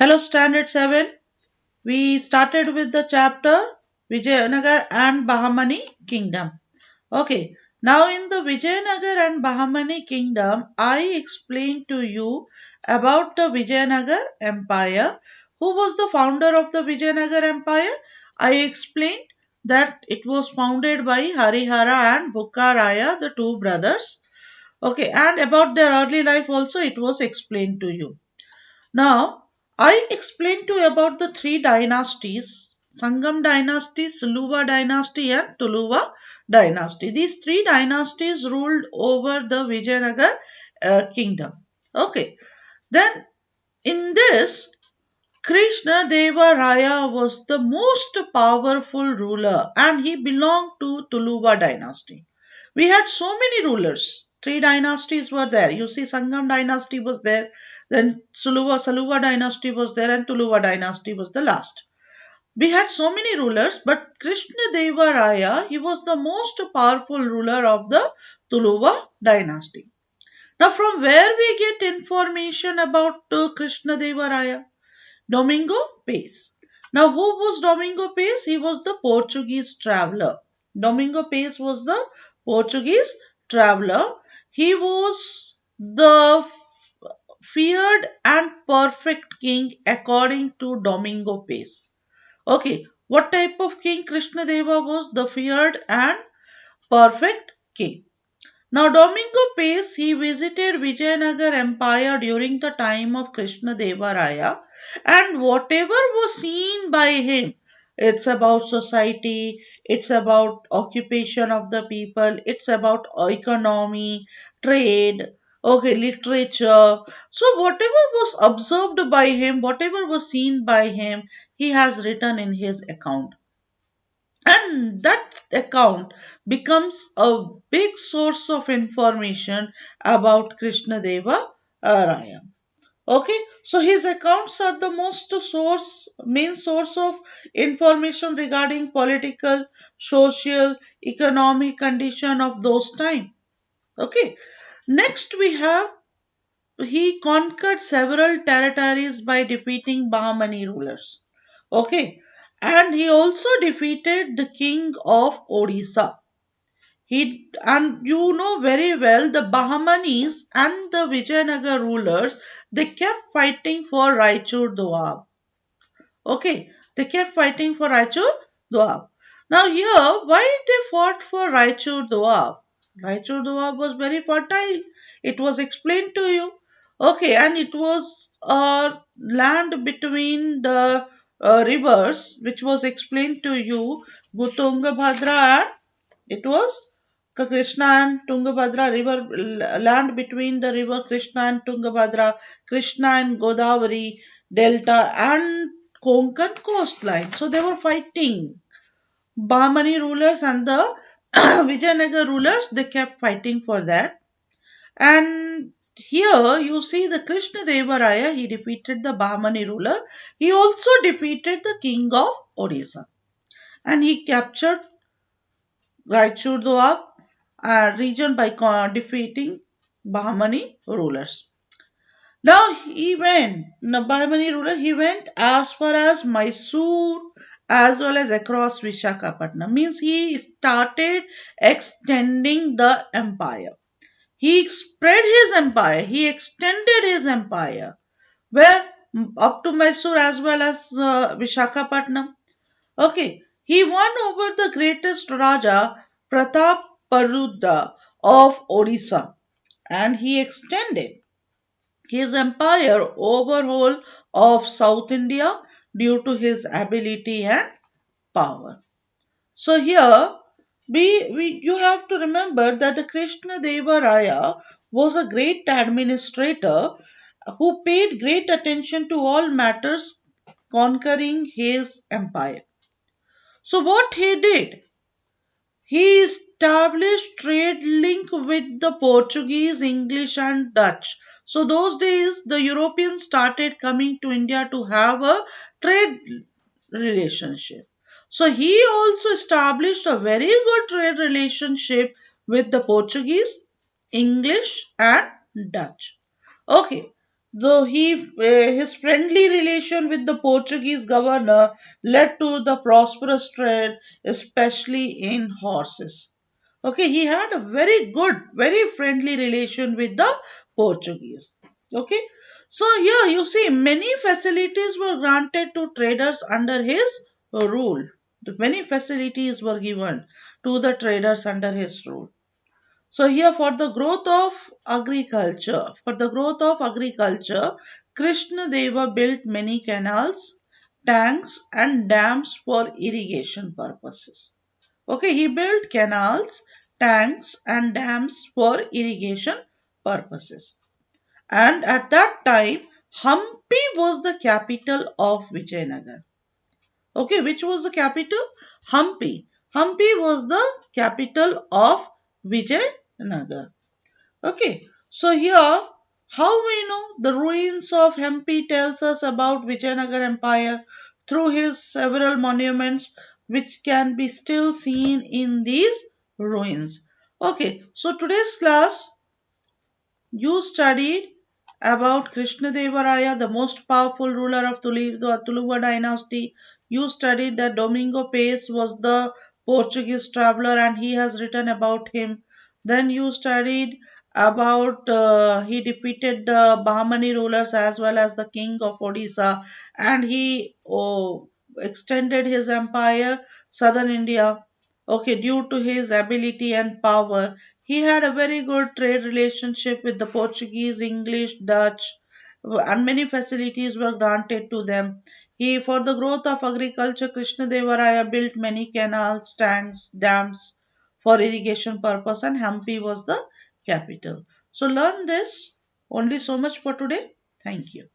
Hello, Standard 7. We started with the chapter Vijayanagar and Bahamani Kingdom. Okay, now in the Vijayanagar and Bahamani Kingdom, I explained to you about the Vijayanagar Empire. Who was the founder of the Vijayanagar Empire? I explained that it was founded by Harihara and Bukkaraya, the two brothers. Okay, and about their early life also it was explained to you. Now, I explained to you about the three dynasties Sangam dynasty, Suluva dynasty, and Tuluva dynasty. These three dynasties ruled over the Vijayanagar kingdom. Okay, then in this, Krishna Deva Raya was the most powerful ruler and he belonged to Tuluva dynasty. We had so many rulers. Three dynasties were there. You see, Sangam dynasty was there, then Saluva dynasty was there, and Tuluva dynasty was the last. We had so many rulers, but Krishna Deva Raya, he was the most powerful ruler of the Tuluva dynasty. Now, from where we get information about Krishna Deva Raya? Domingo Pace. Now, who was Domingo Pace? He was the Portuguese traveler. Domingo Pace was the Portuguese traveler. He was the feared and perfect king according to Domingo Pace. Okay, what type of king Krishna Deva was? The feared and perfect king. Now, Domingo Pace, he visited Vijayanagar Empire during the time of Krishna Deva Raya, and whatever was seen by him, it's about society, it's about occupation of the people, it's about economy, trade, okay, literature. So, whatever was observed by him, whatever was seen by him, he has written in his account. And that account becomes a big source of information about Krishna Deva Raya. Okay, so his accounts are the main source of information regarding political, social, economic condition of those time. Okay, next we have he conquered several territories by defeating Bahmani rulers. Okay, and he also defeated the king of Odisha. And you know very well the Bahmanis and the Vijayanagar rulers, they kept fighting for Raichur Doab. Okay, they kept fighting for Raichur Doab. Now here, why they fought for Raichur Doab? Raichur Doab was very fertile. It was explained to you. Okay, and it was land between the rivers, which was explained to you, Tungabhadra and it was Krishna and Tungabhadra river land between the river Krishna and Tungabhadra, Krishna and Godavari delta and Konkan coastline. So they were fighting. Bahmani rulers and the Vijayanagar rulers, they kept fighting for that. And here you see the Krishna Deva Raya, he defeated the Bahmani ruler. He also defeated the king of Odisha. And he captured Raichur Doab region by defeating Bahmani rulers. Now Bahmani ruler, he went as far as Mysore as well as across Vishakhapatnam. Means he started extending the empire. He spread his empire, he extended his empire. Where? Up to Mysore as well as Vishakhapatnam. Okay, he won over the greatest Raja Pratap Parudra of Odisha and he extended his empire overall of South India due to his ability and power. So here you have to remember that the Krishna Deva Raya was a great administrator who paid great attention to all matters conquering his empire. So what he did? He established trade link with the Portuguese, English and Dutch. So those days the Europeans started coming to India to have a trade relationship. So he also established a very good trade relationship with the Portuguese, English and Dutch. Okay. though his friendly relation with the Portuguese governor led to the prosperous trade, especially in horses. Okay, he had a very good, very friendly relation with the Portuguese. Okay, so here you see many facilities were granted to traders under his rule. Many facilities were given to the traders under his rule. So here for the growth of agriculture, Krishna Deva built many canals, tanks and dams for irrigation purposes. Okay, he built canals, tanks and dams for irrigation purposes. And at that time, Hampi was the capital of Vijayanagar. Okay, which was the capital? Hampi. Hampi was the capital of Vijayanagar. Okay, so here how we know the ruins of Hampi tells us about Vijayanagar Empire through his several monuments which can be still seen in these ruins. Okay, so today's class you studied about Krishnadevaraya, the most powerful ruler of the Tuluva dynasty. You studied that Domingo Pace was the Portuguese traveler and he has written about him. Then you studied about he defeated the Bahmani rulers as well as the king of Odisha, and he extended his empire southern India. Okay, due to his ability and power, he had a very good trade relationship with the Portuguese, English, Dutch, and many facilities were granted to them. For the growth of agriculture, Krishnadevaraya built many canals, tanks, dams for irrigation purpose, and Hampi was the capital. So learn this. Only so much for today. Thank you.